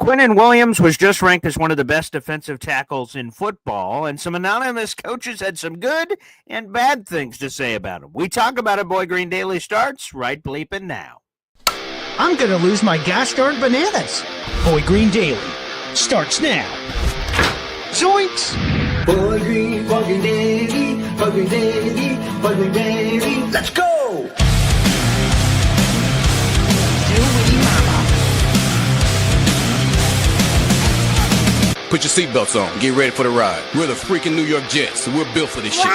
Quinnen Williams was just ranked as one of the best defensive tackles in football, and some anonymous coaches had some good and bad things to say about him. We talk about it. Boy Green Daily starts right bleeping now. I'm going to lose my gosh-darn bananas. Boy Green Daily starts now. Zoinks! Boy Green Daily, Boy Green Daily, Boy Green Daily. Let's go! Put your seatbelts on. Get ready for the ride. We're the freaking New York Jets, so we're built for this shit.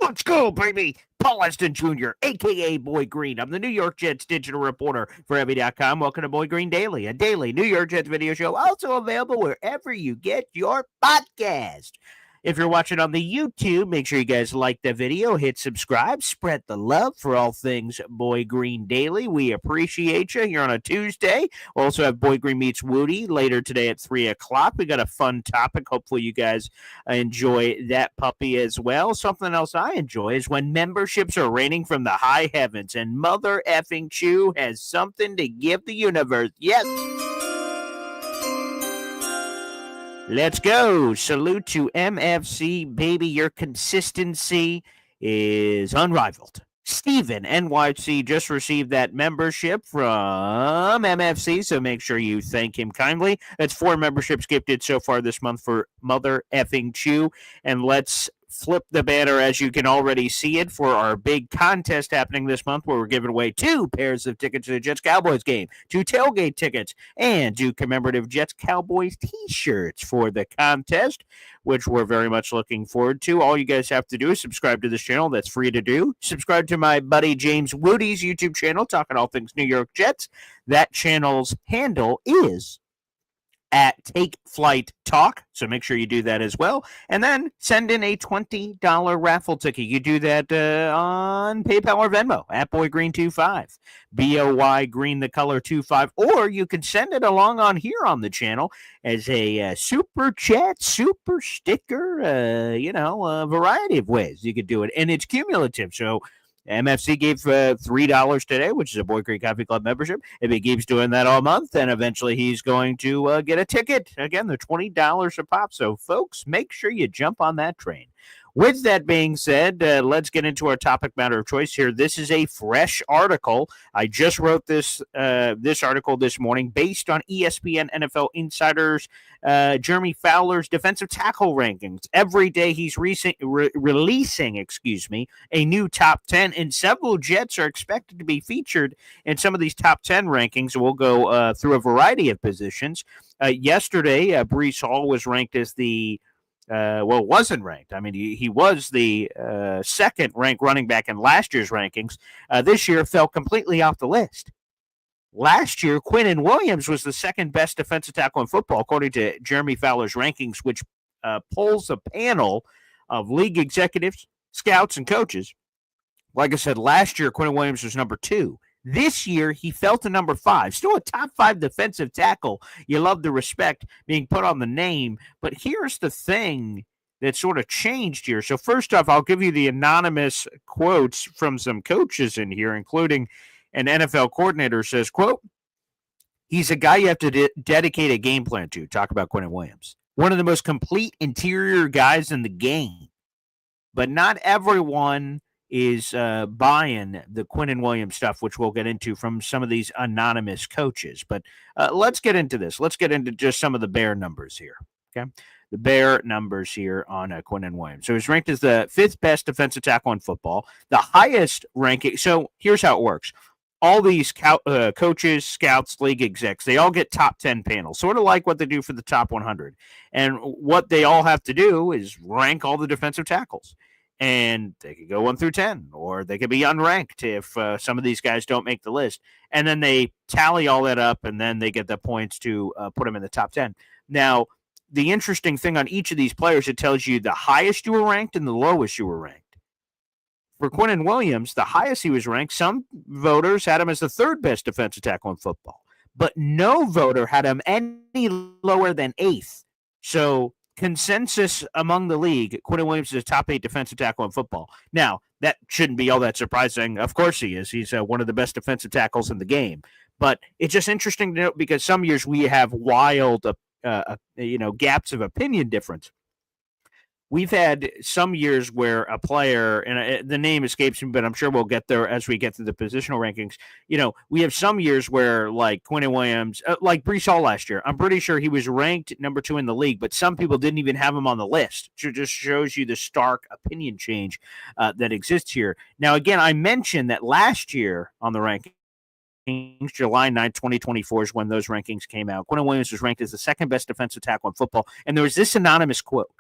Let's go, baby. Paul Eston Jr., a.k.a. Boy Green. I'm the New York Jets digital reporter for Heavy.com. Welcome to Boy Green Daily, a daily New York Jets video show, also available wherever you get your podcast. If you're watching on the YouTube, make sure you guys like the video, hit subscribe, spread the love for all things Boy Green Daily. We appreciate you here on a Tuesday. We'll also have Boy Green Meets Woody later today at 3 o'clock. We got a fun topic. Hopefully you guys enjoy that puppy as well. Something else I enjoy is when memberships are raining from the high heavens, and Mother effing Chew has something to give the universe. Yes. Let's go. Salute to MFC, baby. Your consistency is unrivaled. Steven, NYC, just received that membership from MFC, so make sure you thank him kindly. That's 4 memberships gifted so far this month for Mother effing Chew. And let's flip the banner, as you can already see it, for our big contest happening this month, where we're giving away 2 pairs of tickets to the Jets-Cowboys game, 2 tailgate tickets, and 2 commemorative Jets-Cowboys t-shirts for the contest, which we're very much looking forward to. All you guys have to do is subscribe to this channel. That's free to do. Subscribe to my buddy James Woody's YouTube channel, talking all things New York Jets. That channel's handle is at Take Flight Talk, so make sure you do that as well. And then send in a $20 raffle ticket. You do that on PayPal or Venmo at BoyGreen25, BOY Green the color 25, or you can send it along on here on the channel as a super chat, super sticker, a variety of ways you could do it, and it's cumulative. So MFC gave $3 today, which is a Boy Green Coffee Club membership. If he keeps doing that all month, then eventually he's going to get a ticket. Again, they're $20 a pop. So, folks, make sure you jump on that train. With that being said, let's get into our topic matter of choice here. This is a fresh article. I just wrote this article this morning based on ESPN NFL Insider's Jeremy Fowler's defensive tackle rankings. Every day he's releasing a new top 10, and several Jets are expected to be featured in some of these top 10 rankings. We'll go through a variety of positions. Yesterday, Breece Hall was ranked as the wasn't ranked. I mean, he was the second ranked running back in last year's rankings. This year fell completely off the list. Last year, Quinnen Williams was the second best defensive tackle in football, according to Jeremy Fowler's rankings, which polls a panel of league executives, scouts, and coaches. Like I said, last year, Quinnen Williams was number 2. This year, he fell to number 5. Still a top 5 defensive tackle. You love the respect being put on the name. But here's the thing that sort of changed here. So first off, I'll give you the anonymous quotes from some coaches in here, including an NFL coordinator says, quote, "He's a guy you have to dedicate a game plan to." Talk about Quinnen Williams. One of the most complete interior guys in the game. But not everyone is buying the Quinnen Williams stuff, which we'll get into from some of these anonymous coaches. But let's get into this. Let's get into just some of the bare numbers here, okay? The bare numbers here on Quinnen Williams. So he's ranked as the 5th best defensive tackle in football, the highest ranking. So here's how it works. All these coaches, scouts, league execs, they all get top 10 panels, sort of like what they do for the top 100. And what they all have to do is rank all the defensive tackles. And they could go 1 through 10, or they could be unranked if some of these guys don't make the list. And then they tally all that up, and then they get the points to put them in the top 10. Now, the interesting thing on each of these players, it tells you the highest you were ranked and the lowest you were ranked. For Quinnen Williams, the highest he was ranked, some voters had him as the 3rd best defensive tackle in football, but no voter had him any lower than 8th. So consensus among the league, Quinnen Williams is a top 8 defensive tackle in football. Now, that shouldn't be all that surprising. Of course he is. He's one of the best defensive tackles in the game. But it's just interesting to note because some years we have wild, gaps of opinion difference. We've had some years where a player, and the name escapes me, but I'm sure we'll get there as we get to the positional rankings. We have some years where, like Quinnen Williams, like Breece Hall last year, I'm pretty sure he was ranked number 2 in the league, but some people didn't even have him on the list. So it just shows you the stark opinion change that exists here. Now, again, I mentioned that last year on the rankings, July 9th, 2024 is when those rankings came out. Quinnen Williams was ranked as the second best defensive tackle in football, and there was this anonymous quote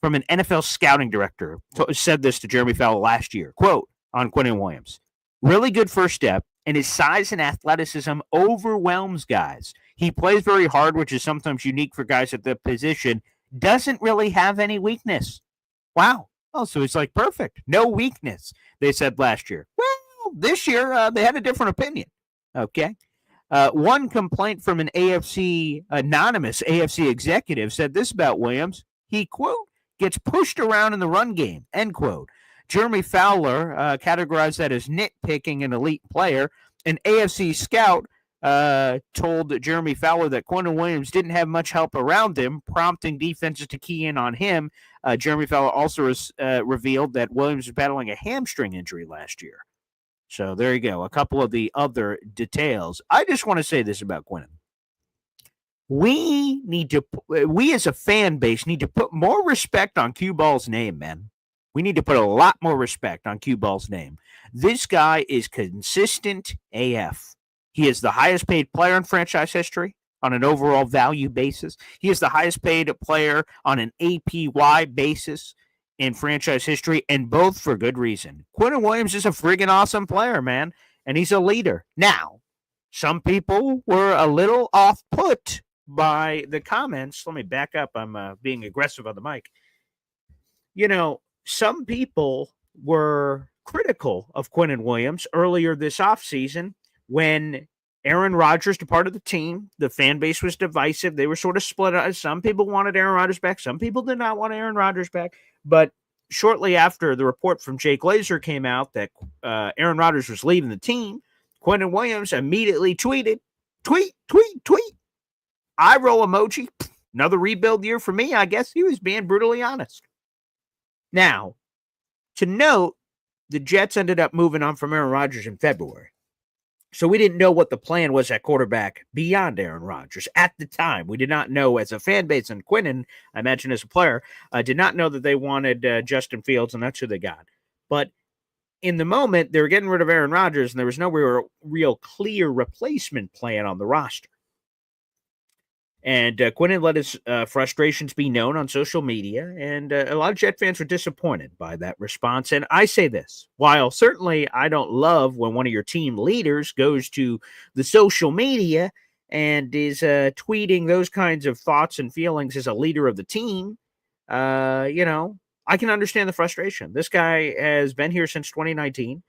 from an NFL scouting director said this to Jeremy Fowler last year. Quote on Quinnen Williams: really good first step, and his size and athleticism overwhelms guys. He plays very hard, which is sometimes unique for guys at the position. Doesn't really have any weakness. Wow. Oh, so it's like perfect. No weakness, they said last year. Well, this year they had a different opinion. Okay. One complaint from an anonymous AFC executive said this about Williams. He, quote, gets pushed around in the run game, end quote. Jeremy Fowler categorized that as nitpicking an elite player. An AFC scout told Jeremy Fowler that Quinnen Williams didn't have much help around him, prompting defenses to key in on him. Jeremy Fowler also revealed that Williams was battling a hamstring injury last year. So there you go, a couple of the other details. I just want to say this about Quinnen. We as a fan base need to put more respect on Cue Ball's name, man. We need to put a lot more respect on Cue Ball's name. This guy is consistent AF. He is the highest paid player in franchise history on an overall value basis. He is the highest paid player on an APY basis in franchise history, and both for good reason. Quinnen Williams is a friggin' awesome player, man, and he's a leader. Now, some people were a little off-put by the comments. Let me back up. I'm being aggressive on the mic. Some people were critical of Quinnen Williams earlier this offseason when Aaron Rodgers departed the team. The fan base was divisive. They were sort of split up. Some people wanted Aaron Rodgers back. Some people did not want Aaron Rodgers back. But shortly after the report from Jake Glazer came out that Aaron Rodgers was leaving the team, Quinnen Williams immediately tweeted, tweet. Eye roll emoji. Another rebuild year for me. I guess he was being brutally honest. Now, to note, the Jets ended up moving on from Aaron Rodgers in February. So we didn't know what the plan was at quarterback beyond Aaron Rodgers at the time. We did not know as a fan base, and Quinnen, I imagine as a player, did not know that they wanted Justin Fields, and that's who they got. But in the moment, they were getting rid of Aaron Rodgers, and there was no real clear replacement plan on the roster. And Quinnen let his frustrations be known on social media, and a lot of Jet fans were disappointed by that response. And I say this, while certainly I don't love when one of your team leaders goes to the social media and is tweeting those kinds of thoughts and feelings as a leader of the team, I can understand the frustration. This guy has been here since 2019,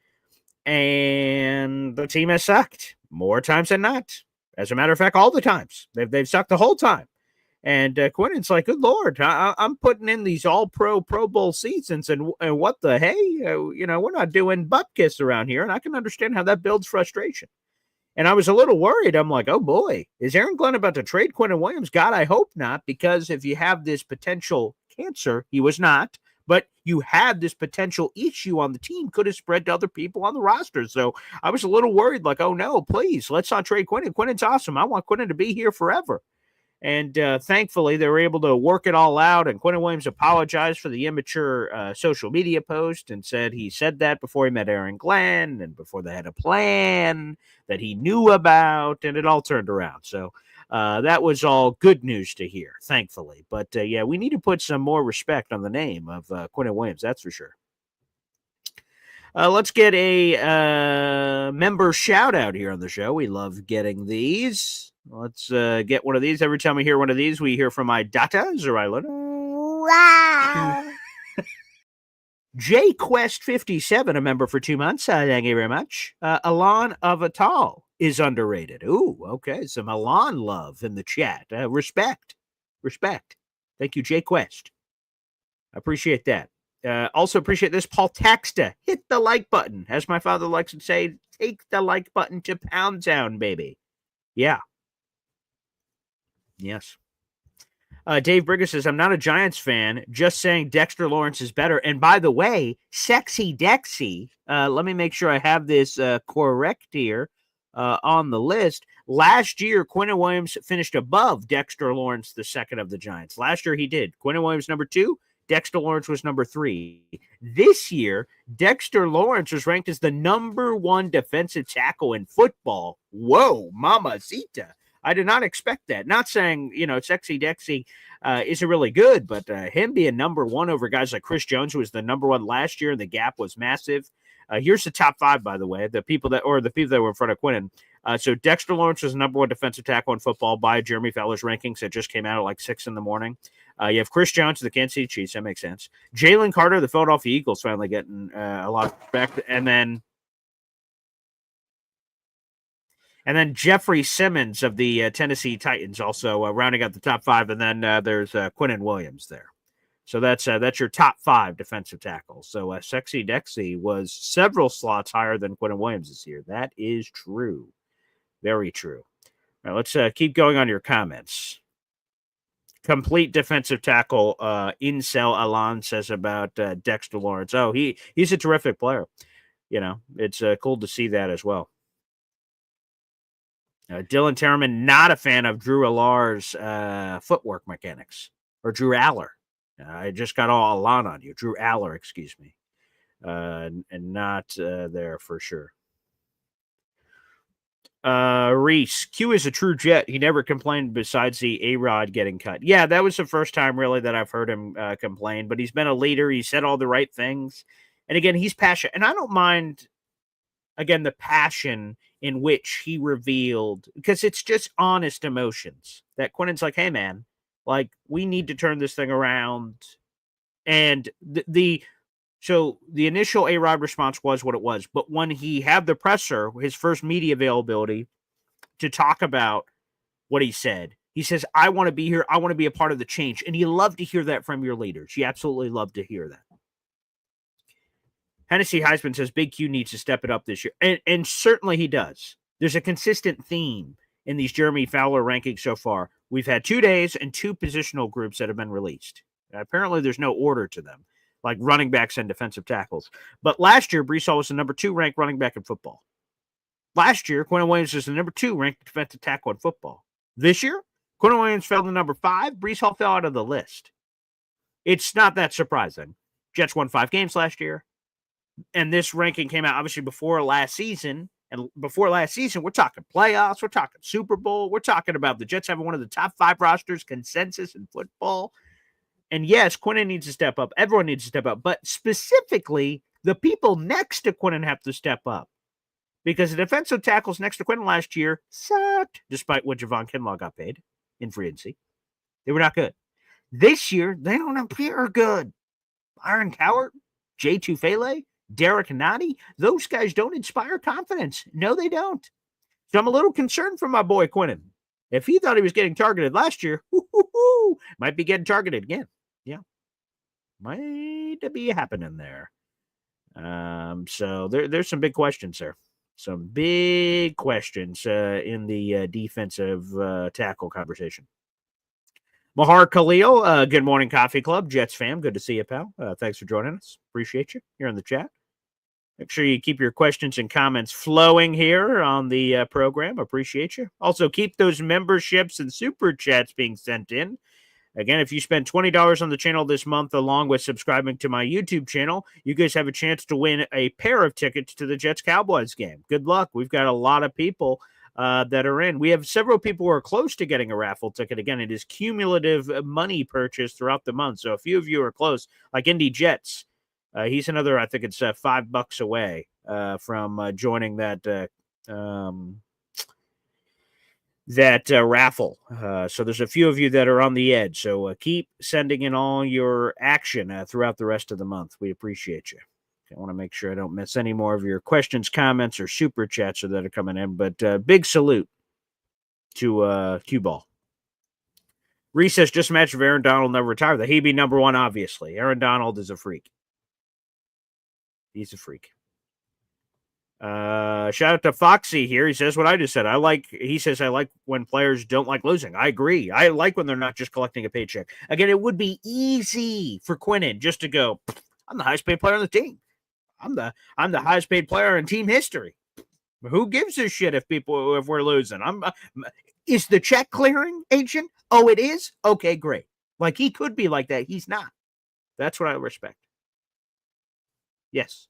and the team has sucked more times than not. As a matter of fact, all the times. They've sucked the whole time. And Quinnen's like, good Lord, I'm putting in these all-pro Pro Bowl seasons, and what the hey? We're not doing butt kiss around here, and I can understand how that builds frustration. And I was a little worried. I'm like, oh, boy, is Aaron Glenn about to trade Quinnen Williams? God, I hope not, because if you have this potential cancer, he was not, but you had this potential issue on the team, could have spread to other people on the roster. So I was a little worried, like, oh, no, please, let's not trade Quinnen. Quinnen's awesome. I want Quinnen to be here forever. And thankfully, they were able to work it all out. And Quinnen Williams apologized for the immature social media post and said he said that before he met Aaron Glenn and before they had a plan that he knew about. And it all turned around. So that was all good news to hear, thankfully. But, yeah, we need to put some more respect on the name of Quinnen Williams. That's for sure. Let's get a member shout out here on the show. We love getting these. Let's get one of these. Every time we hear one of these, we hear from my data, Zerylon. Wow. JQuest57, a member for 2 months. Thank you very much. Alon Avatal is underrated. Ooh, okay. Some Alon love in the chat. Respect. Thank you, Jay Quest. I appreciate that. Also appreciate this. Paul Taxta. Hit the like button. As my father likes to say, take the like button to Pound Town, baby. Yeah. Yes. Dave Brigger says, I'm not a Giants fan, just saying Dexter Lawrence is better. And by the way, Sexy Dexy, let me make sure I have this correct here on the list. Last year, Quinnen Williams finished above Dexter Lawrence, the second of the Giants. Last year he did. Quinnen Williams number 2, Dexter Lawrence was number 3. This year, Dexter Lawrence was ranked as the number 1 defensive tackle in football. Whoa, mamacita. I did not expect that. Not saying, Sexy Dexy isn't really good, but him being number 1 over guys like Chris Jones, who was the number 1 last year, and the gap was massive. Here's the top 5, by the way, the people that were in front of Quinnen. So Dexter Lawrence was the number 1 defensive tackle in football by Jeremy Fowler's rankings that just came out at like 6 in the morning. You have Chris Jones, the Kansas City Chiefs. That makes sense. Jalen Carter, the Philadelphia Eagles, finally getting a lot of respect. And then Jeffrey Simmons of the Tennessee Titans also rounding out the top 5. And then there's Quinnen Williams there. So that's your top 5 defensive tackles. So Sexy Dexy was several slots higher than Quinnen Williams this year. That is true. Very true. All right, let's keep going on your comments. Complete defensive tackle, Incel Alan says about Dexter Lawrence. Oh, he's a terrific player. It's cool to see that as well. Dylan Terraman, not a fan of Drew Allar's footwork mechanics, or Drew Aller. I just got all Alan on you. Drew Aller, excuse me. And not there for sure. Reese, Q is a true Jet. He never complained besides the A-Rod getting cut. Yeah, that was the first time really that I've heard him complain, but he's been a leader. He said all the right things. And again, he's passionate. And I don't mind, again, the passion in which he revealed, because it's just honest emotions that Quinnen's like, hey man, like we need to turn this thing around. And so the initial A-Rod response was what it was. But when he had the presser, his first media availability to talk about what he said, he says, I want to be here. I want to be a part of the change. And you love to hear that from your leaders. You absolutely love to hear that. Hennessy Heisman says Big Q needs to step it up this year. And certainly he does. There's a consistent theme in these Jeremy Fowler rankings so far. We've had 2 days and 2 positional groups that have been released. Apparently there's no order to them, like running backs and defensive tackles. But last year, Breece Hall was the number 2 ranked running back in football. Last year, Quinnen Williams was the number 2 ranked defensive tackle in football. This year, Quinnen Williams fell to number 5. Breece Hall fell out of the list. It's not that surprising. Jets won 5 games last year. And this ranking came out obviously before last season. And before last season, we're talking playoffs. We're talking Super Bowl. We're talking about the Jets having one of the top 5 rosters consensus in football. And yes, Quinnen needs to step up. Everyone needs to step up. But specifically, the people next to Quinnen have to step up. Because the defensive tackles next to Quinnen last year sucked, despite what Javon Kinlaw got paid in free agency. They were not good. This year, they don't appear good. Byron Cowart, Jay Tufele, Derek Nadi, those guys don't inspire confidence. No, they don't. So I'm a little concerned for my boy Quinnen. If he thought he was getting targeted last year, might be getting targeted again. Yeah. Might be happening there. So there's some big questions there. Some big questions in the defensive tackle conversation. Mahar Khalil, good morning, Coffee Club, Jets fam. Good to see you, pal. Thanks for joining us. Appreciate you here in the chat. Make sure you keep your questions and comments flowing here on the program. Appreciate you. Also, keep those memberships and super chats being sent in. Again, if you spend $20 on the channel this month, along with subscribing to my YouTube channel, you guys have a chance to win a pair of tickets to the Jets-Cowboys game. Good luck. We've got a lot of people that are in. We have several people who are close to getting a raffle ticket. Again, it is cumulative money purchase throughout the month. So a few of you are close, like Indy Jets. He's another, I think it's $5 away from joining that raffle. So there's a few of you that are on the edge. So keep sending in all your action throughout the rest of the month. We appreciate you. I want to make sure I don't miss any more of your questions, comments, or super chats that are coming in. But big salute to Q Ball. Reese says, just imagine if Aaron Donald never retired. That he'd be number one, obviously. Aaron Donald is a freak. He's a freak. Shout out to Foxy here. He says what I just said. I like when players don't like losing. I agree. I like when they're not just collecting a paycheck. Again, it would be easy for Quinnen just to go, I'm the highest paid player on the team. I'm the highest paid player in team history. Who gives a shit if we're losing? Is the check clearing, agent? Oh, it is? Okay, great. Like, he could be like that. He's not. That's what I respect. Yes.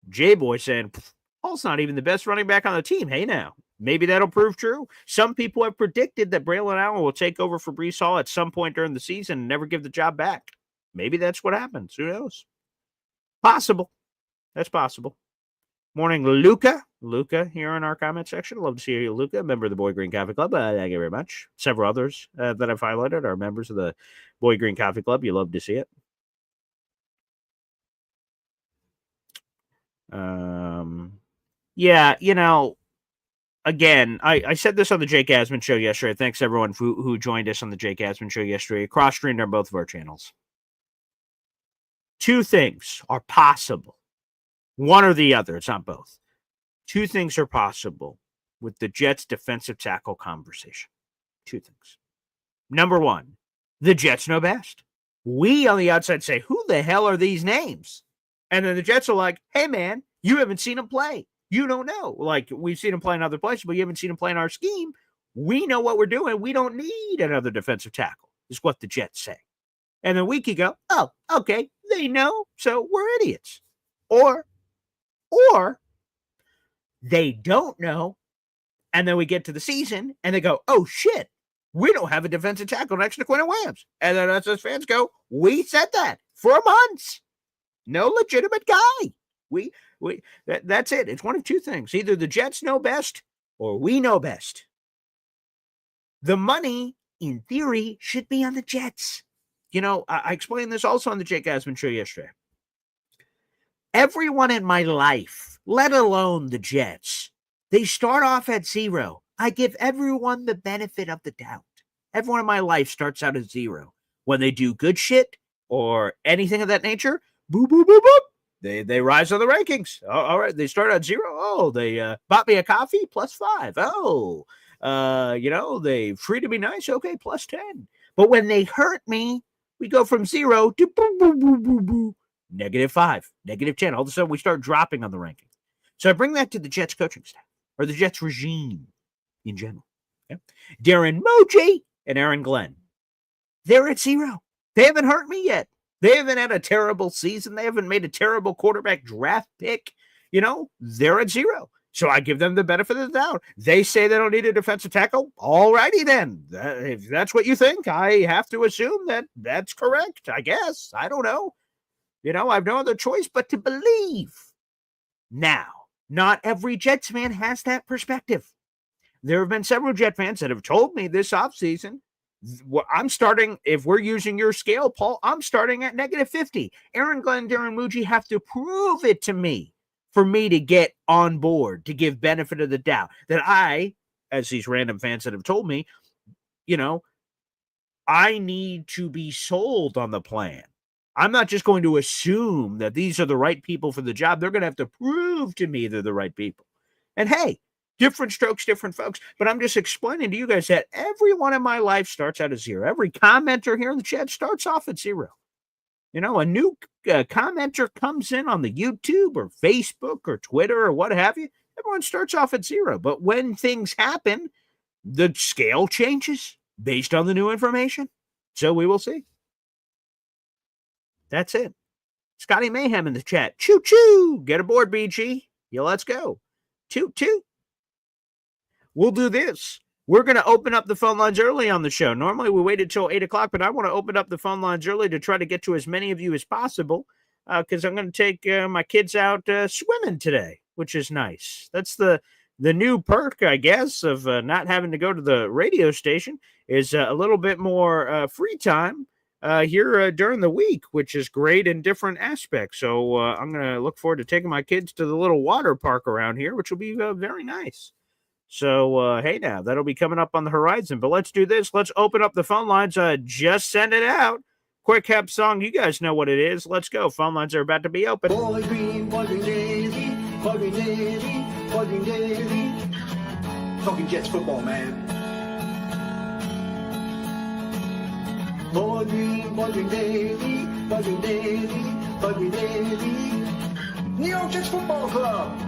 J-Boy saying, Paul's not even the best running back on the team. Hey, now, maybe that'll prove true. Some people have predicted that Braylon Allen will take over for Breece Hall at some point during the season and never give the job back. Maybe that's what happens. Who knows? Possible. That's possible. Morning, Luca. Luca here in our comment section. Love to see you, Luca, member of the Boy Green Coffee Club. Thank you very much. Several others that I've highlighted are members of the Boy Green Coffee Club. You love to see it. Yeah, again, I said this on the Jake Asman show yesterday. Thanks everyone who joined us on the Jake Asman show yesterday. Cross-streamed on both of our channels. Two things are possible. One or the other. It's not both. Two things are possible with the Jets defensive tackle conversation. Two things. Number one, the Jets know best. We on the outside say, who the hell are these names? And then the Jets are like, hey, man, you haven't seen him play. You don't know. Like, we've seen him play in other places, but you haven't seen him play in our scheme. We know what we're doing. We don't need another defensive tackle, is what the Jets say. And then we could go, oh, okay, they know, so we're idiots. Or they don't know, and then we get to the season, and they go, oh, shit, we don't have a defensive tackle next to Quinnen Williams. And then us as fans go, we said that for months. No legitimate guy. That's it. It's one of two things. Either the Jets know best or we know best. The money, in theory, should be on the Jets. I explained this also on the Jake Asman show yesterday. Everyone in my life, let alone the Jets, they start off at zero. I give everyone the benefit of the doubt. Everyone in my life starts out at zero. When they do good shit or anything of that nature, boop, boop, boop, boop. They rise on the rankings. Oh, all right. They start at zero. Oh, they bought me a coffee, +5. Oh, they treated me nice. Okay, +10. But when they hurt me, we go from 0 to boo, boo, boo, boo, boo. -5, -10. All of a sudden, we start dropping on the ranking. So I bring that to the Jets coaching staff or the Jets regime in general. Okay? Darren Moji and Aaron Glenn, they're at 0. They haven't hurt me yet. They haven't had a terrible season. They haven't made a terrible quarterback draft pick. They're at 0. So I give them the benefit of the doubt. They say they don't need a defensive tackle. All righty then. If that's what you think, I have to assume that that's correct, I guess. I don't know. I have no other choice but to believe. Now, not every Jets fan has that perspective. There have been several Jet fans that have told me this offseason, I'm starting, if we're using your scale, Paul, I'm starting at -50. Aaron Glenn, Darren Muji have to prove it to me for me to get on board, to give benefit of the doubt. That I, as these random fans that have told me, I need to be sold on the plan. I'm not just going to assume that these are the right people for the job. They're going to have to prove to me they're the right people. And hey, different strokes, different folks. But I'm just explaining to you guys that everyone in my life starts out at 0. Every commenter here in the chat starts off at 0. A new commenter comes in on the YouTube or Facebook or Twitter or what have you. Everyone starts off at 0. But when things happen, the scale changes based on the new information. So we will see. That's it. Scotty Mayhem in the chat. Choo-choo. Get aboard, BG. Yeah, let's go. Toot-toot. We'll do this. We're going to open up the phone lines early on the show. Normally, we wait until 8 o'clock, but I want to open up the phone lines early to try to get to as many of you as possible because I'm going to take my kids out swimming today, which is nice. That's the new perk, I guess, of not having to go to the radio station is a little bit more free time here during the week, which is great in different aspects. So I'm going to look forward to taking my kids to the little water park around here, which will be very nice. So, hey, now that'll be coming up on the horizon. But let's do this. Let's open up the phone lines. Just send it out. Quick Hep song. You guys know what it is. Let's go. Phone lines are about to be open. Boy Green daily, bugging daily, bugging daily. Talking Jets football, man. Boy Green, bugging daily, bugging daily, bugging daily. New York Jets Football Club.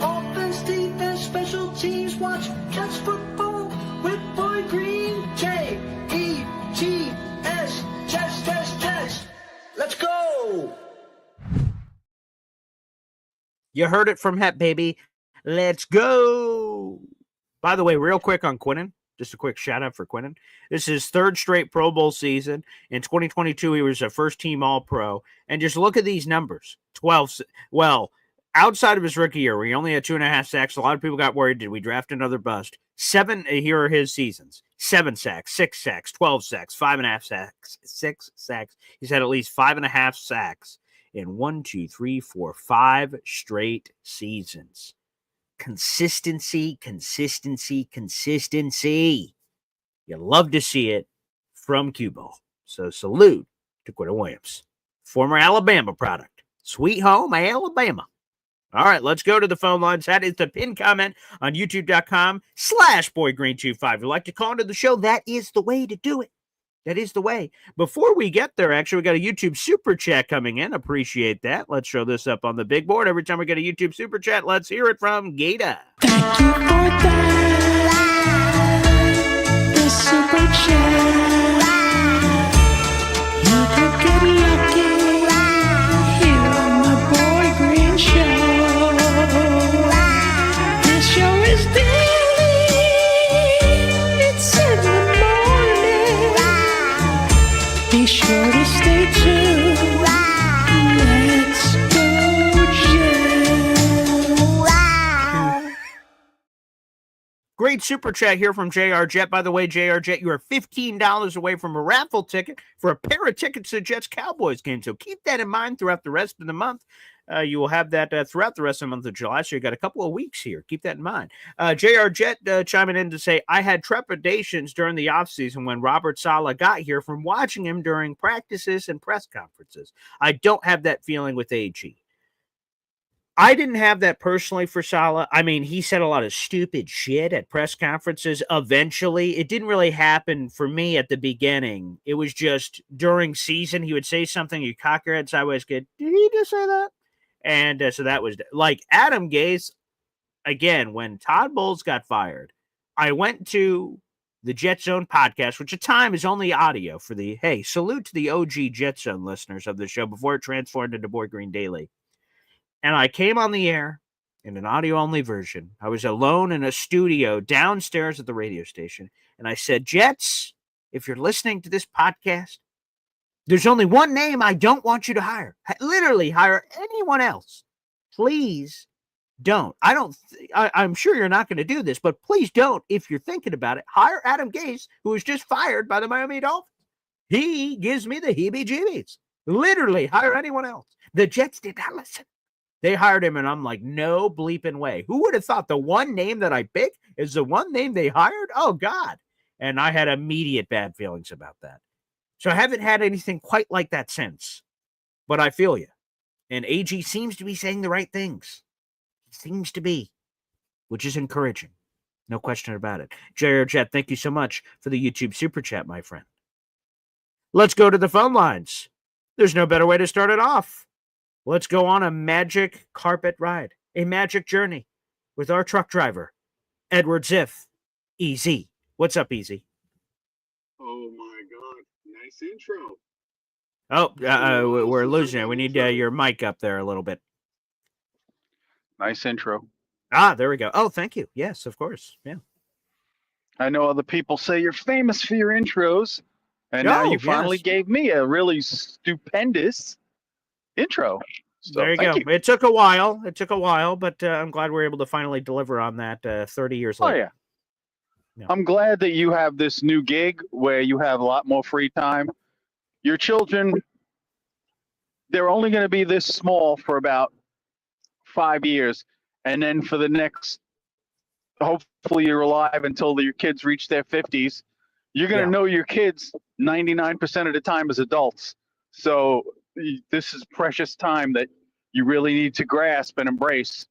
Offense, defense, special teams, watch Jets football with Boy Green. Jets, Jets. Let's go. You heard it from Hep, baby. Let's go. By the way, real quick on Quinnen, just a quick shout out for Quinnen. This is his third straight Pro Bowl season. In 2022, he was a first team All Pro. And just look at these numbers. 12. Well, outside of his rookie year, where he only had 2.5 sacks, a lot of people got worried. Did we draft another bust? 7. Here are his seasons: 7 sacks, 6 sacks, 12 sacks, 5.5 sacks, 6 sacks. He's had at least 5.5 sacks in 5 straight seasons. Consistency. You love to see it from Q-Ball. So salute to Quinnen Williams, former Alabama product. Sweet home, Alabama. All right, let's go to the phone lines. That is the pinned comment on youtube.com/boygreen25. If you'd like to call into the show, that is the way to do it. That is the way. Before we get there, actually, we got a YouTube super chat coming in. Appreciate that. Let's show this up on the big board. Every time we get a YouTube super chat, let's hear it from Gata. Thank you for that. The super chat. You could get lucky here on the Boy Green Show. This show is daily. It's in the morning. Be sure to stay tuned. Let's go, Jets. Great super chat here from JR Jet. By the way, JR Jet, you are $15 away from a raffle ticket for a pair of tickets to the Jets Cowboys game. So keep that in mind throughout the rest of the month. You will have that throughout the rest of the month of July. So you got a couple of weeks here. Keep that in mind. JR Jet chiming in to say, I had trepidations during the offseason when Robert Saleh got here from watching him during practices and press conferences. I don't have that feeling with AG. I didn't have that personally for Saleh. I mean, he said a lot of stupid shit at press conferences. Eventually, it didn't really happen for me at the beginning. It was just during season, he would say something, you cock your head sideways, did he just say that? And so that was like Adam Gase. Again, when Todd Bowles got fired, I went to the Jet Zone podcast, which at the time is only audio for the, hey, salute to the OG Jet Zone listeners of the show before it transformed into Boy Green Daily. And I came on the air in an audio-only version. I was alone in a studio downstairs at the radio station. And I said, Jets, if you're listening to this podcast, there's only one name I don't want you to hire. Literally hire anyone else. Please don't. I'm sure you're not going to do this, but please don't. If you're thinking about it, hire Adam Gase, who was just fired by the Miami Dolphins. He gives me the heebie-jeebies. Literally hire anyone else. The Jets did not listen. They hired him, and I'm like, no bleeping way. Who would have thought the one name that I picked is the one name they hired? Oh, God. And I had immediate bad feelings about that. So I haven't had anything quite like that since. But I feel you. And AG seems to be saying the right things. Seems to be, which is encouraging. No question about it. JR Jet, thank you so much for the YouTube super chat, my friend. Let's go to the phone lines. There's no better way to start it off. Let's go on a magic carpet ride, a magic journey with our truck driver, Edward Ziff, EZ. What's up, EZ? Oh my God! Nice intro. Oh, we're losing it. We need your mic up there a little bit. Nice intro. Ah, there we go. Oh, thank you. Yes, of course. Yeah. I know other people say you're famous for your intros, and now you finally gave me a really stupendous intro. So, there you go. It took a while. But I'm glad we're able to finally deliver on that 30 years later. Oh, yeah. I'm glad that you have this new gig where you have a lot more free time. Your children, they're only going to be this small for about 5 years. and then for the next, hopefully you're alive until your kids reach their 50s. You're going to know your kids 99% of the time as adults. So this is precious time that you really need to grasp and embrace.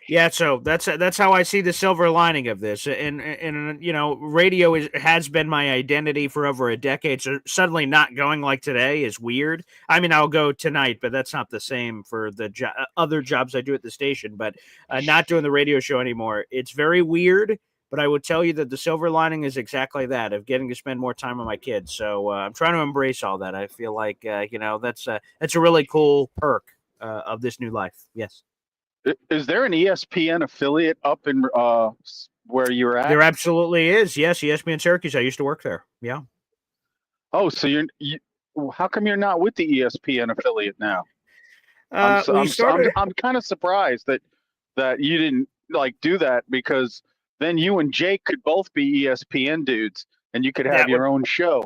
Yeah, so that's how I see the silver lining of this, and radio has been my identity for over a decade. So suddenly not going like today is weird. I mean, I'll go tonight, but that's not the same for the other jobs I do at the station. But not doing the radio show anymore, it's very weird. But I would tell you that the silver lining is exactly that, of getting to spend more time with my kids. So I'm trying to embrace all that. I feel like that's a really cool perk of this new life. Yes. Is there an ESPN affiliate up in where you're at? There absolutely is. Yes, ESPN Syracuse. I used to work there. Yeah. Oh, so how come you're not with the ESPN affiliate now? I'm kind of surprised that you didn't do that, because then you and Jake could both be ESPN dudes and you could have your own show.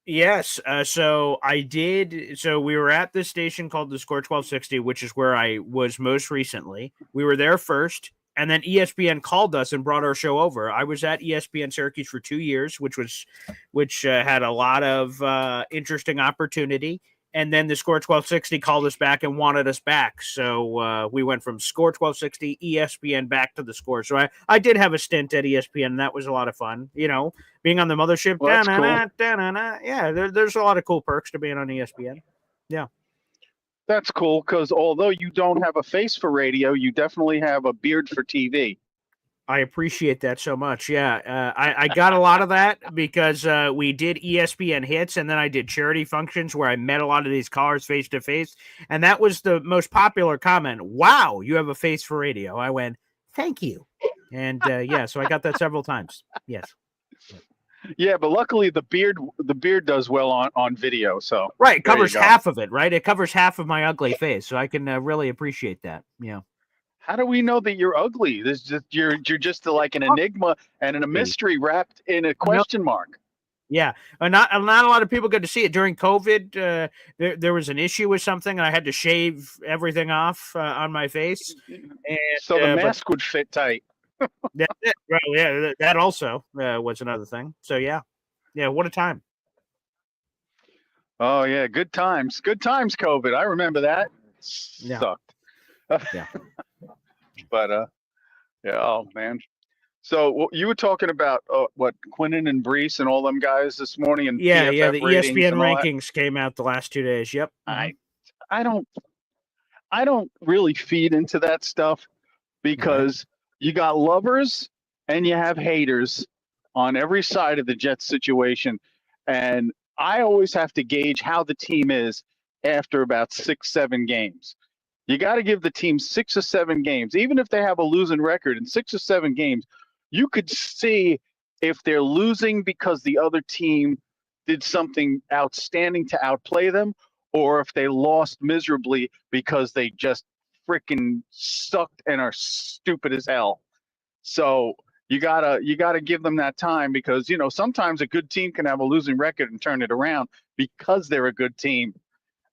Yes. So I did. So we were at this station called the Score 1260, which is where I was most recently. We were there first, and then ESPN called us and brought our show over. I was at ESPN Syracuse for 2 years, which had a lot of interesting opportunity. And then the Score 1260 called us back and wanted us back. So we went from Score 1260, ESPN, back to the Score. So I did have a stint at ESPN, and that was a lot of fun. Being on the mothership. Well, that's cool. Yeah, there's a lot of cool perks to being on ESPN. Yeah. That's cool, because although you don't have a face for radio, you definitely have a beard for TV. I appreciate that so much. Yeah, I got a lot of that because we did ESPN hits, and then I did charity functions where I met a lot of these callers face to face, and that was the most popular comment. Wow, you have a face for radio. I went, thank you, and so I got that several times. Yes. Yeah, but luckily the beard does well on video. So right, it covers half of it. Right, it covers half of my ugly face, so I can really appreciate that. Yeah. How do we know that you're ugly? You're just like an enigma and a mystery wrapped in a question mark. Yeah, not a lot of people got to see it during COVID. There was an issue with something, and I had to shave everything off on my face. And, so the mask would fit tight. That's it. Well, yeah, that also was another thing. So yeah, what a time. Oh yeah, good times, COVID. I remember that. Sucked. Yeah. But oh man. So you were talking about what, Quinnen and Brees and all them guys this morning, and the ESPN rankings came out the last 2 days. Yep. I don't really feed into that stuff, because you got lovers and you have haters on every side of the Jets situation, and I always have to gauge how the team is after about 6-7 games. You got to give the team 6 or 7 games, even if they have a losing record. In 6 or 7 games, you could see if they're losing because the other team did something outstanding to outplay them, or if they lost miserably because they just freaking sucked and are stupid as hell. So you gotta give them that time, because sometimes a good team can have a losing record and turn it around because they're a good team.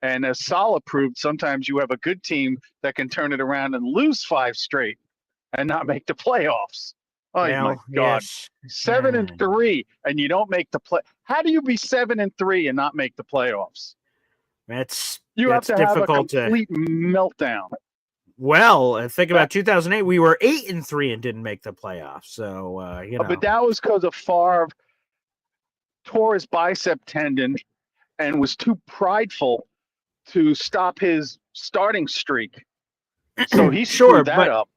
And as Salah proved, sometimes you have a good team that can turn it around and lose 5 straight and not make the playoffs. Oh my God. Yes. 7-3 and you don't make the play. How do you be 7-3 and not make the playoffs? That's have to difficult have a complete meltdown. Well, think about 2008. We were 8-3 and didn't make the playoffs. So But that was because of Favre tore his bicep tendon and was too prideful to stop his starting streak. So he screwed that up.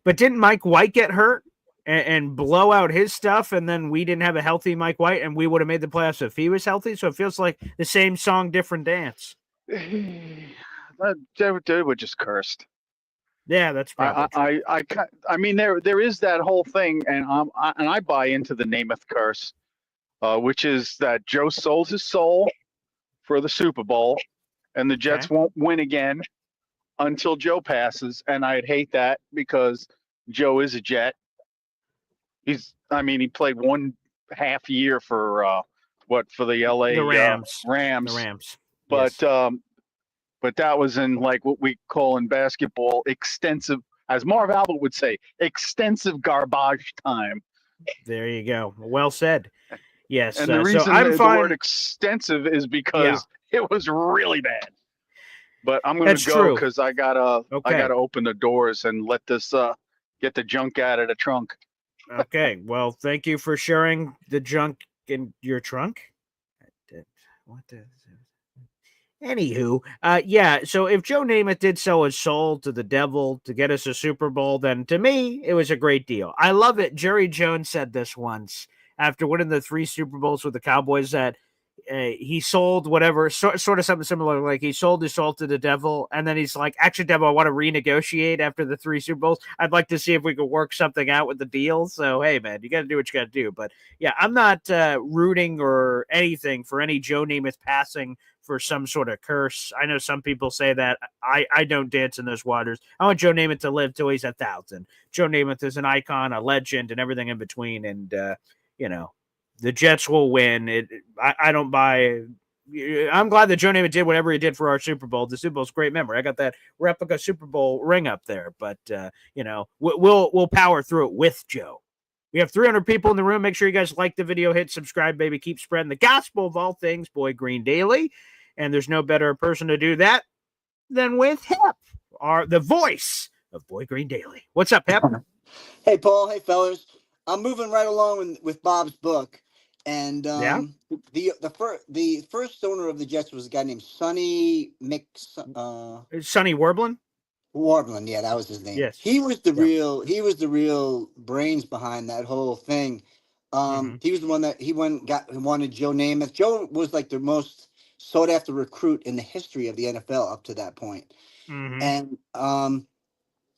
But didn't Mike White get hurt and blow out his stuff, and then we didn't have a healthy Mike White, and we would have made the playoffs if he was healthy? So it feels like the same song, different dance. They were just cursed. Yeah, that's probably I mean, there is that whole thing, and I buy into the Nameoth curse, which is that Joe sold his soul for the Super Bowl, and the Jets won't win again until Joe passes. And I'd hate that, because Joe is a Jet. He played 1.5 year for the LA Rams. Rams. The Rams. But yes. But that was in like what we call in basketball extensive as Marv Albert would say, extensive garbage time. There you go. Well said. Yes. And the So reason I'm the fine. word extensive is Yeah. because it was really bad. But I'm going That's to go true. because I gotta Okay. open the doors and let this get the junk out of the trunk. Okay. Well, thank you for sharing the junk in your trunk. What the? Anywho, yeah. So if Joe Namath did sell his soul to the devil to get us a Super Bowl, then to me it was a great deal. I love it. Jerry Jones said this once after winning the 3 Super Bowls with the Cowboys that he sold whatever, sort of something similar. Like he sold his soul to the devil, and then he's like, "Actually, devil, I want to renegotiate after the 3 Super Bowls. I'd like to see if we could work something out with the deal." So hey, man, you got to do what you got to do. But yeah, I'm not rooting or anything for any Joe Namath passing for some sort of curse. I know some people say that. I don't dance in those waters. I want Joe Namath to live till he's 1,000. Joe Namath is an icon, a legend, and everything in between. And you know, the Jets will win. I don't buy. I'm glad that Joe Namath did whatever he did for our Super Bowl. The Super Bowl's a great memory. I got that replica Super Bowl ring up there. But you know, we'll power through it with Joe. We have 300 people in the room. Make sure you guys like the video, hit subscribe, baby. Keep spreading the gospel of all things, Boy Green Daily. And there's no better person to do that than with Hep, the voice of Boy Green Daily. What's up, Hep? Hey, Paul. Hey, fellas. I'm moving right along with Bob's book, and the first owner of the Jets was a guy named Sonny Sonny Warblin. Warblin. Yeah, that was his name. Yes, he was the real brains behind that whole thing. He was the one that wanted Joe Namath. Joe was like the most sought after recruit in the history of the NFL up to that point. And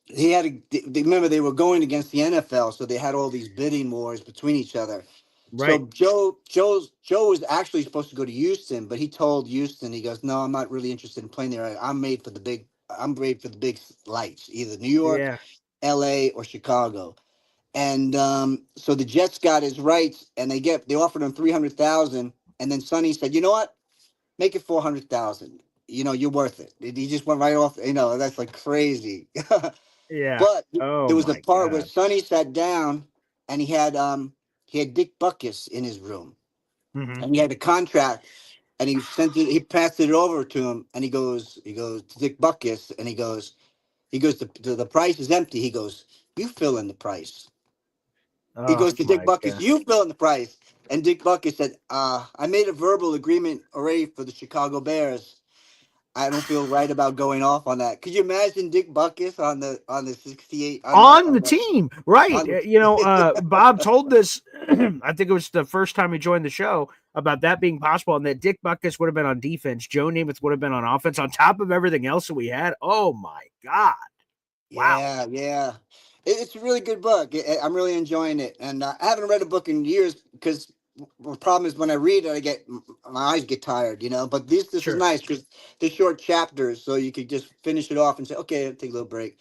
he had remember they were going against the NFL, so they had all these bidding wars between each other. Right. So Joe was actually supposed to go to Houston, but he told Houston, he goes, "No, I'm not really interested in playing there. I'm made for the big lights, either New York, LA, or Chicago." And so the Jets got his rights, and they offered him $300,000, and then Sonny said, "You know what? Make it $400,000. You know, you're worth it." He just went right off. You know, that's like crazy. Yeah. But Oh, there was a part where God. Sonny sat down, and he had Dick Butkus in his room, and he had a contract, and he passed it over to him, and he goes to Dick Butkus, and he goes, the price is empty. He goes, "You fill in the price." He goes to Dick Butkus, "You fill in the price." And Dick Butkus said, "I made a verbal agreement already for the Chicago Bears. I don't feel right about going off on that." Could you imagine Dick Butkus on the 68 on the team, right? You know, the Bob told this. I think it was the first time he joined the show about that being possible, and that Dick Butkus would have been on defense, Joe Namath would have been on offense, on top of everything else that we had. Oh my God! Wow. Yeah. It's a really good book. I'm really enjoying it, and I haven't read a book in years because the problem is when I read it, my eyes get tired, you know. But this is nice because they're short chapters, so you could just finish it off and say, "Okay, I'll take a little break."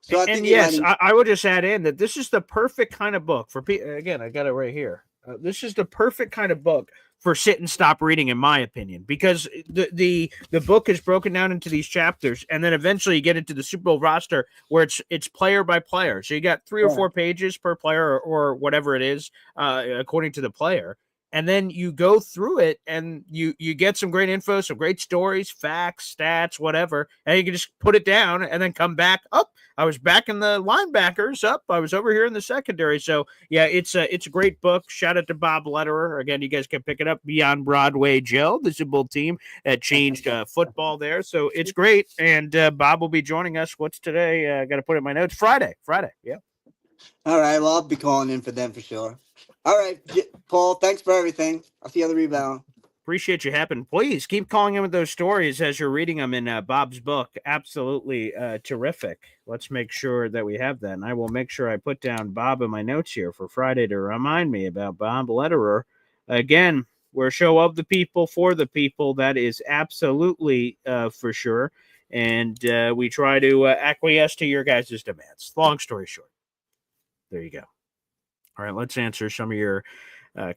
So I think yes, I would just add in that this is the perfect kind of book for people. Again, I got it right here. This is the perfect kind of book for sit and stop reading, in my opinion, because the book is broken down into these chapters, and then eventually you get into the Super Bowl roster where it's player by player. So you got 3 or 4 pages per player, or whatever it is, according to the player. And then you go through it, and you get some great info, some great stories, facts, stats, whatever, and you can just put it down and then come back up. I was back in the linebackers. Up, I was over here in the secondary. So yeah, it's a great book. Shout out to Bob Letterer. Again, you guys can pick it up. Beyond Broadway Joe, the Super Bowl team that changed football there. So it's great. And Bob will be joining us. What's today? I got to put it in my notes. Friday. Yeah. All right. Well, I'll be calling in for them for sure. All right, Paul, thanks for everything. I'll see you on the rebound. Appreciate you happening. Please keep calling in with those stories as you're reading them in Bob's book. Absolutely terrific. Let's make sure that we have that. And I will make sure I put down Bob in my notes here for Friday to remind me about Bob Letterer. Again, we're a show of the people, for the people. That is absolutely for sure. And we try to acquiesce to your guys' demands. Long story short. There you go. All right, let's answer some of your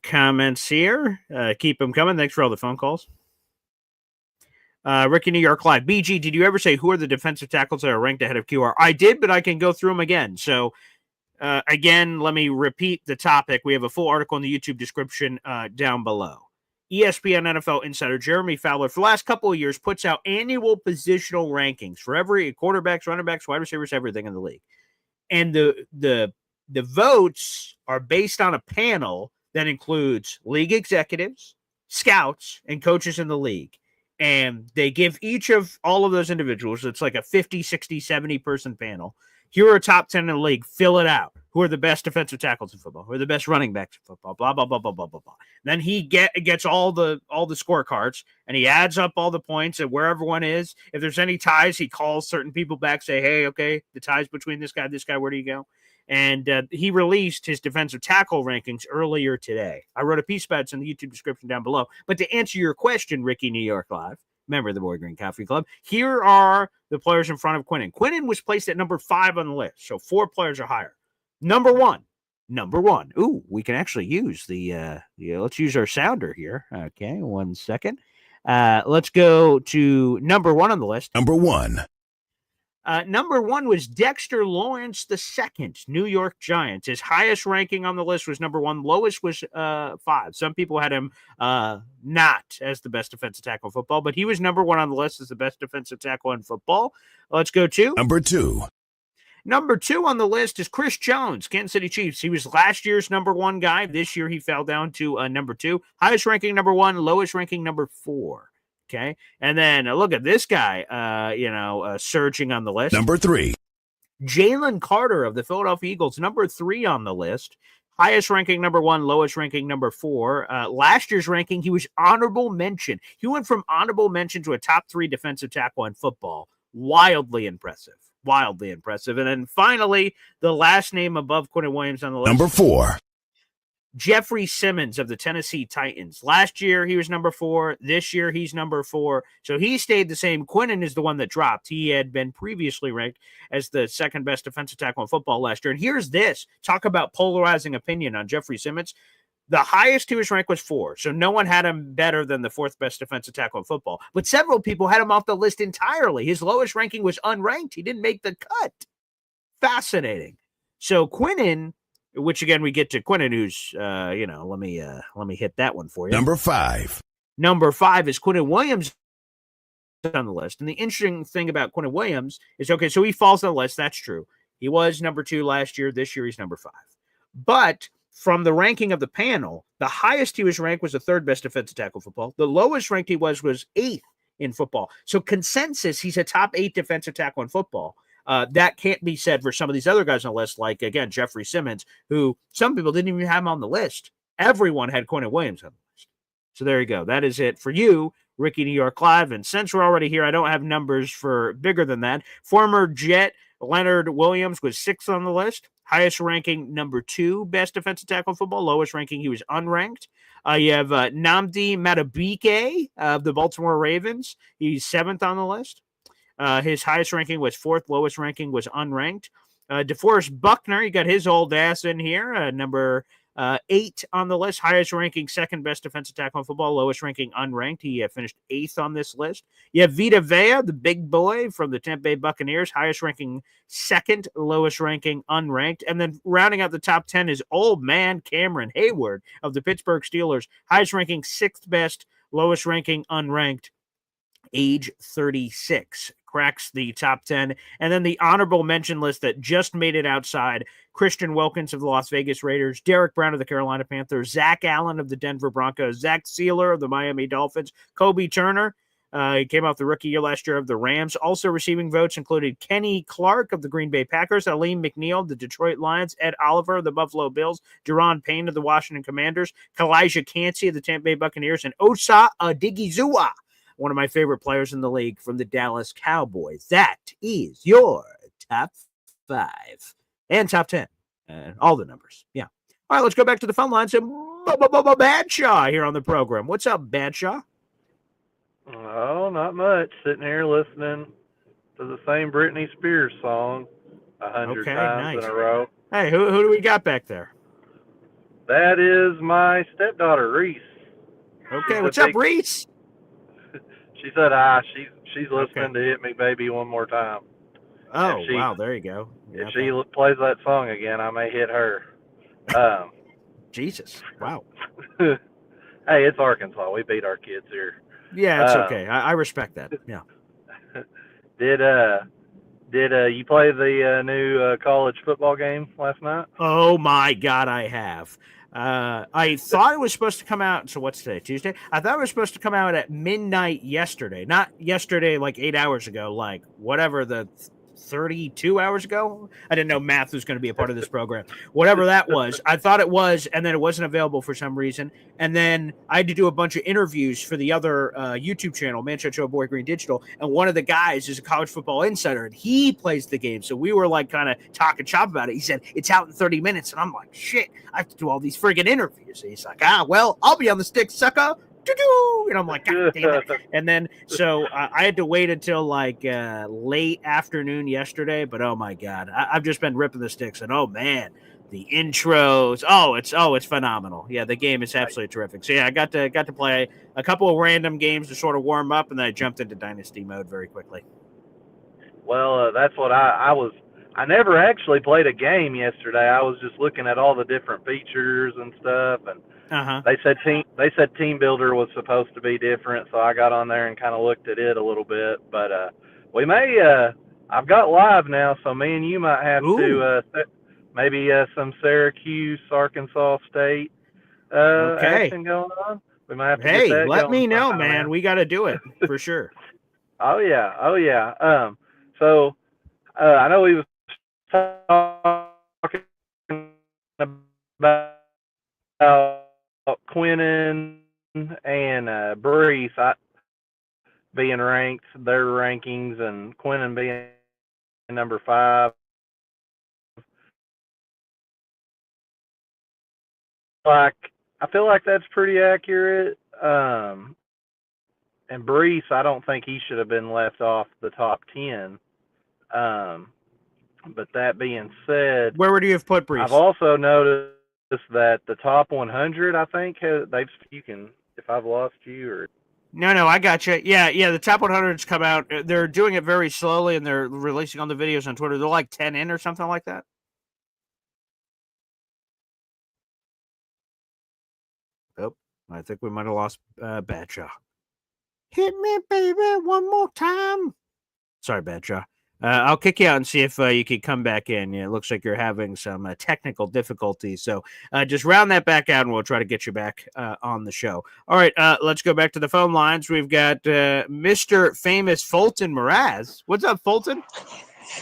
comments here. Keep them coming. Thanks for all the phone calls. Ricky New York Live. BG, did you ever say who are the defensive tackles that are ranked ahead of QR? I did, but I can go through them again. So, again, let me repeat the topic. We have a full article in the YouTube description down below. ESPN NFL insider Jeremy Fowler, for the last couple of years, puts out annual positional rankings for every quarterbacks, running backs, wide receivers, everything in the league. And the votes are based on a panel that includes league executives, scouts, and coaches in the league. And they give each of all of those individuals, it's like a 50, 60, 70 person panel. Here are top 10 in the league. Fill it out. Who are the best defensive tackles in football? Who are the best running backs in football? Blah, blah, blah, blah, blah, blah, blah. Then he gets all the scorecards, and he adds up all the points and where everyone is. If there's any ties, he calls certain people back, say, hey, okay, the ties between this guy, where do you go? And he released his defensive tackle rankings earlier today. I wrote a piece about it in the YouTube description down below. But to answer your question, Ricky New York Live, member of the Boy Green Coffee Club, here are the players in front of Quinnen. Quinnen was placed at number 5 on the list, so 4 players are higher. Number one. Ooh, we can actually use the let's use our sounder here. Okay, 1 second. Let's go to number 1 on the list. Number 1. Number 1 was Dexter Lawrence II, New York Giants. His highest ranking on the list was number 1. Lowest was 5. Some people had him not as the best defensive tackle in football, but he was number 1 on the list as the best defensive tackle in football. Let's go to Number 2. Number 2 on the list is Chris Jones, Kansas City Chiefs. He was last year's number 1 guy. This year he fell down to number 2. Highest ranking number 1, lowest ranking number 4. Okay. And then look at this guy, surging on the list. Number 3. Jalen Carter of the Philadelphia Eagles, number 3 on the list. Highest ranking number 1, lowest ranking number 4. Last year's ranking, he was honorable mention. He went from honorable mention to a top 3 defensive tackle in football. Wildly impressive. And then finally, the last name above Quinnen Williams on the list. Number 4. Jeffrey Simmons of the Tennessee Titans. Last year, he was number 4. This year, he's number 4. So he stayed the same. Quinnen is the one that dropped. He had been previously ranked as the second best defensive tackle in football last year. And here's this. Talk about polarizing opinion on Jeffrey Simmons. The highest he was ranked was 4. So no one had him better than the 4th best defensive tackle in football. But several people had him off the list entirely. His lowest ranking was unranked. He didn't make the cut. Fascinating. So Quinnen, which again we get to Quinnen, who's let me hit that one for you. Number 5. Number 5 is Quinnen Williams on the list. And the interesting thing about Quinnen Williams is, okay, so he falls on the list. That's true. He was number 2 last year. This year he's number 5. But from the ranking of the panel, the highest he was ranked was the 3rd best defensive tackle in football. The lowest ranked he was 8th in football. So consensus, he's a top 8 defensive tackle in football. That can't be said for some of these other guys on the list, like, again, Jeffrey Simmons, who some people didn't even have him on the list. Everyone had Quinnen Williams on the list. So there you go. That is it for you, Ricky New York Live. And since we're already here, I don't have numbers for bigger than that. Former Jet Leonard Williams was 6th on the list. Highest ranking, number 2 best defensive tackle in football. Lowest ranking, he was unranked. You have Nnamdi Madubuike of the Baltimore Ravens. He's 7th on the list. His highest ranking was 4th. Lowest ranking was unranked. DeForest Buckner, you got his old ass in here. Number 8 on the list. Highest ranking, 2nd best defensive tackle in football. Lowest ranking, unranked. He finished 8th on this list. You have Vita Vea, the big boy from the Tampa Bay Buccaneers. Highest ranking, 2nd. Lowest ranking, unranked. And then rounding out the top 10 is old man Cameron Hayward of the Pittsburgh Steelers. Highest ranking, 6th best. Lowest ranking, unranked. Age 36. Cracks the top 10. And then the honorable mention list that just made it outside: Christian Wilkins of the Las Vegas Raiders, Derek Brown of the Carolina Panthers, Zach Allen of the Denver Broncos, Zach Sealer of the Miami Dolphins, Kobe Turner, he came off the rookie year last year, of the Rams. Also receiving votes included Kenny Clark of the Green Bay Packers, Aleem McNeil of the Detroit Lions, Ed Oliver of the Buffalo Bills, Deron Payne of the Washington Commanders, Kalijah Cansey of the Tampa Bay Buccaneers, and Osa Odigizua, one of my favorite players in the league, from the Dallas Cowboys. That is your top 5 and top 10. All the numbers. Yeah. All right, let's go back to the phone lines. Badshaw here on the program. What's up, Badshaw? Oh, not much. Sitting here listening to the same Britney Spears song 100 times in a row. Hey, who do we got back there? That is my stepdaughter, Reese. Okay, what's up, Reese? She said, she's listening to Hit Me Baby one more time. Oh, wow, there you go. If she plays that song again, I may hit her. Jesus, wow. Hey, it's Arkansas. We beat our kids here. Yeah, it's okay. I respect that. Yeah. Did you play the new college football game last night? Oh my God, I have. I thought it was supposed to come out. So what's today? Tuesday? I thought it was supposed to come out at midnight yesterday. Not yesterday, like 8 hours ago, like whatever the 32 hours ago. I didn't know math was going to be a part of this program. Whatever that was, I thought it was, and then it wasn't available for some reason. And then I had to do a bunch of interviews for the other YouTube channel, Man Show Show Boy Green Digital. And one of the guys is a college football insider, and he plays the game. So we were like kind of talking shop about it. He said, it's out in 30 minutes. And I'm like, shit, I have to do all these friggin' interviews. And he's like, well, I'll be on the stick, sucker. And I'm like, God damn it. And then, so I had to wait until like late afternoon yesterday. But oh my God, I've just been ripping the sticks. And oh man, the intros. It's phenomenal. Yeah, the game is absolutely terrific. So yeah, I got to play a couple of random games to sort of warm up, and then I jumped into Dynasty mode very quickly. Well, that's what I was. I never actually played a game yesterday. I was just looking at all the different features and stuff, and they said Team Builder was supposed to be different, so I got on there and kind of looked at it a little bit. But we may. I've got live now, so me and you might have to maybe some Syracuse, Arkansas State action going on. We might have to get that let going me know, man. We got to do it for sure. Oh yeah. So I know we was talking about Quinnen and Brees being ranked, their rankings, and Quinnen being number 5. I feel like that's pretty accurate. And Brees, I don't think he should have been left off the top 10. But that being said, where would you have put Brees? I've also noticed that the top 100, I think, you can, if I've lost you or. No, I got you. Yeah, the top 100's come out. They're doing it very slowly, and they're releasing on the videos on Twitter. They're like 10 in or something like that. Oh, I think we might have lost Badshaw. Hit me, baby, one more time. Sorry, Badshaw. I'll kick you out and see if you can come back in. Yeah, it looks like you're having some technical difficulties. So just round that back out, and we'll try to get you back on the show. All right, let's go back to the phone lines. We've got Mr. Famous Fulton Mraz. What's up, Fulton?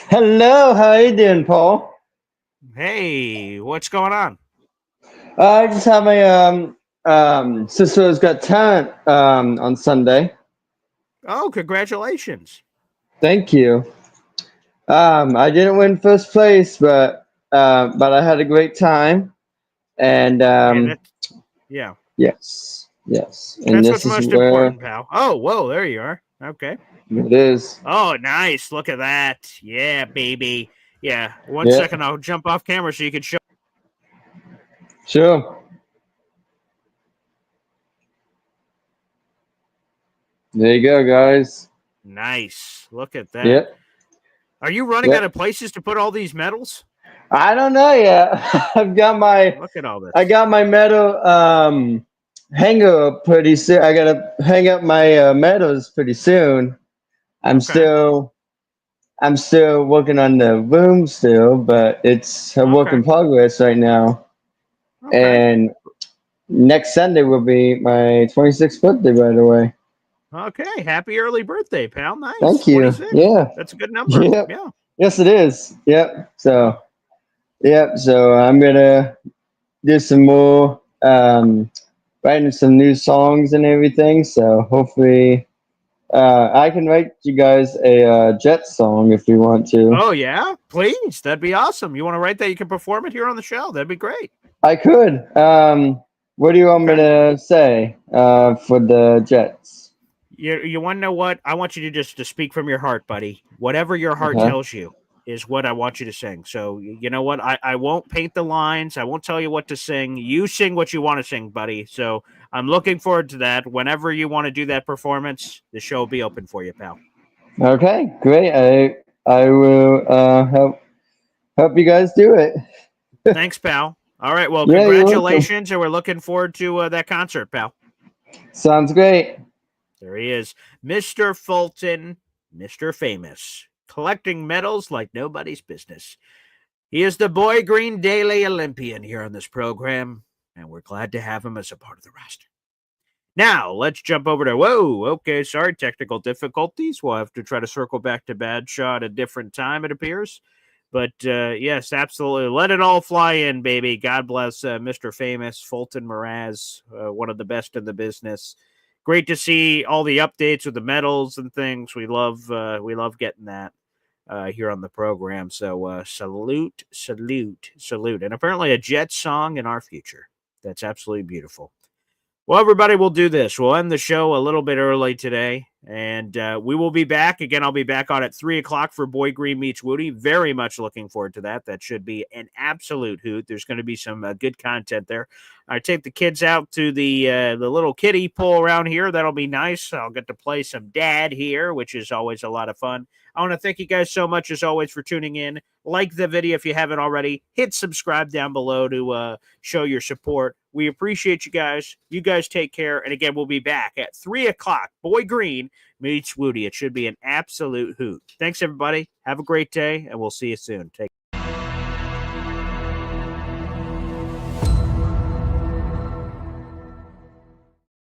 Hello, how you doing, Paul? Hey, what's going on? I just have my Sister's Got Talent on Sunday. Oh, congratulations. Thank you. I didn't win first place, but I had a great time. And yeah. Yes. And that's this what's is most important, pal. Oh, whoa, there you are. Okay. It is. Oh, nice. Look at that. Yeah, baby. Yeah. One second, I'll jump off camera so you can show. Sure. There you go, guys. Nice. Look at that. Yep. Are you running out of places to put all these medals? I don't know yet. I've got my. Look at all this. I got my medal hanger up pretty soon. I gotta hang up my medals pretty soon. I'm still working on the room still, but it's a work in progress right now. And next Sunday will be my 26th birthday, by the way. Okay, happy early birthday, pal. Nice. Thank you. 26. Yeah, that's a good number. Yep. Yeah. Yes, it is. Yep. So I'm gonna do some more writing some new songs and everything. So hopefully, I can write you guys a Jets song if you want to. Oh yeah, please. That'd be awesome. You want to write that? You can perform it here on the show. That'd be great. I could. What do you want me to say for the Jets? You want to know what? I want you to just to speak from your heart, buddy. Whatever your heart tells you is what I want you to sing. So you know what? I won't paint the lines. I won't tell you what to sing. You sing what you want to sing, buddy. So I'm looking forward to that. Whenever you want to do that performance, the show will be open for you, pal. Okay, great. I will help you guys do it. Thanks, pal. All right, well, Yeah, you're welcome. congratulations, and we're looking forward to that concert, pal. Sounds great. There he is, Mr. Fulton, Mr. Famous, collecting medals like nobody's business. He is the Boy Green Daily Olympian here on this program, and we're glad to have him as a part of the roster. Now, let's jump over to, okay, sorry, technical difficulties. We'll have to try to circle back to Bad Shot at a different time, it appears. But, yes, absolutely. Let it all fly in, baby. God bless Mr. Famous, Fulton Mraz, one of the best in the business. Great to see all the updates with the medals and things. We love getting that here on the program. So salute. And apparently a Jets song in our future. That's absolutely beautiful. Well, everybody, we'll do this. We'll end the show a little bit early today, and we will be back. Again, I'll be back on at 3 o'clock for Boy Green Meets Woody. Very much looking forward to that. That should be an absolute hoot. There's going to be some good content there. I take the kids out to the little kiddie pool around here. That'll be nice. I'll get to play some dad here, which is always a lot of fun. I want to thank you guys so much, as always, for tuning in. Like the video if you haven't already. Hit subscribe down below to show your support. We appreciate you guys. You guys take care. And again, we'll be back at 3 o'clock. Boy Green Meets Woody. It should be an absolute hoot. Thanks, everybody. Have a great day, and we'll see you soon. Take care.